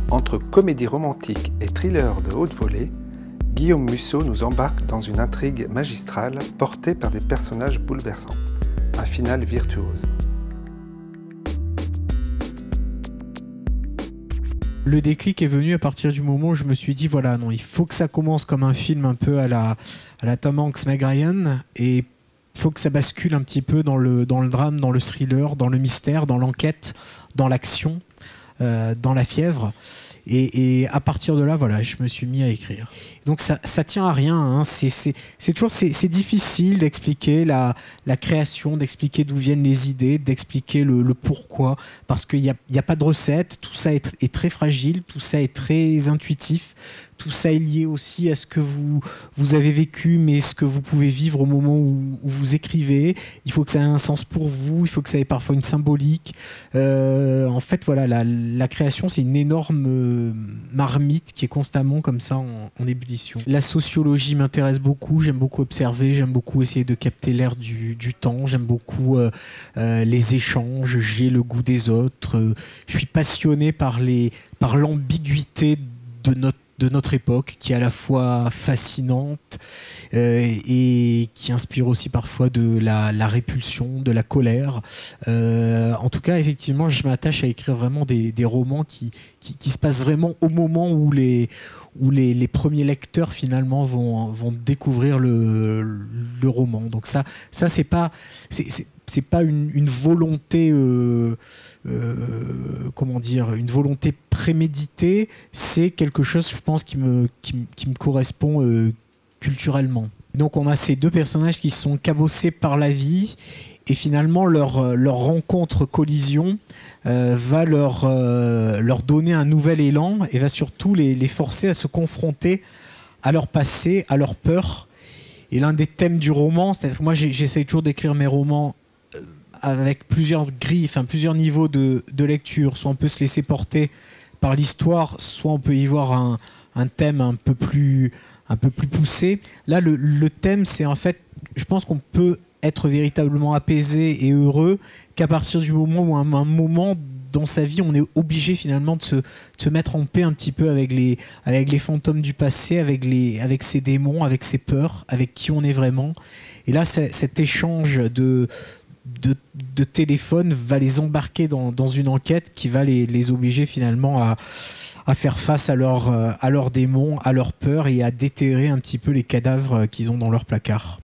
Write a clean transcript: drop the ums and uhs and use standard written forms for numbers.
Entre comédie romantique et thriller de haute volée, Guillaume Musso nous embarque dans une intrigue magistrale portée par des personnages bouleversants. Un final virtuose. Le déclic est venu à partir du moment où je me suis dit, voilà, non, il faut que ça commence comme un film un peu à la Tom Hanks, Meg Ryan, et il faut que ça bascule un petit peu dans le drame, dans le thriller, dans le mystère, dans l'enquête, dans l'action, dans la fièvre. Et à partir de là, voilà, je me suis mis à écrire. Donc ça tient à rien. Hein. C'est difficile d'expliquer la création, d'expliquer d'où viennent les idées, d'expliquer le pourquoi, parce qu'il n'y a pas de recette. Tout ça est très fragile, tout ça est très intuitif. Tout ça est lié aussi à ce que vous avez vécu, mais ce que vous pouvez vivre au moment où vous écrivez. Il faut que ça ait un sens pour vous, il faut que ça ait parfois une symbolique. En fait, voilà, la création, c'est une énorme marmite qui est constamment comme ça en ébullition. La sociologie m'intéresse beaucoup, j'aime beaucoup observer, j'aime beaucoup essayer de capter l'air du temps, j'aime beaucoup les échanges, j'ai le goût des autres. Je suis passionné par l'ambiguïté de notre époque, qui est à la fois fascinante et qui inspire aussi parfois de la répulsion, de la colère. En tout cas, effectivement, je m'attache à écrire vraiment des romans qui se passent vraiment au moment où les premiers lecteurs finalement vont découvrir le roman. Donc ça c'est pas une volonté comment dire, une volonté préméditée, c'est quelque chose, je pense, qui me correspond culturellement. Donc on a ces deux personnages qui sont cabossés par la vie, et finalement leur rencontre collision va leur donner un nouvel élan, et va surtout les forcer à se confronter à leur passé, à leur peur. Et l'un des thèmes du roman, c'est-à-dire que moi j'essaye toujours d'écrire mes romans avec plusieurs grilles, enfin plusieurs niveaux de lecture. Soit on peut se laisser porter par l'histoire, soit on peut y voir un thème un peu plus poussé. Là, le thème, c'est en fait, je pense qu'on peut être véritablement apaisé et heureux qu'à partir du moment où un moment dans sa vie, on est obligé finalement de se mettre en paix un petit peu avec les fantômes du passé, avec ses démons, avec ses peurs, avec qui on est vraiment. Et là, cet échange de téléphone va les embarquer dans une enquête qui va les obliger finalement à faire face à leurs démons, à leurs peurs, et à déterrer un petit peu les cadavres qu'ils ont dans leur placard.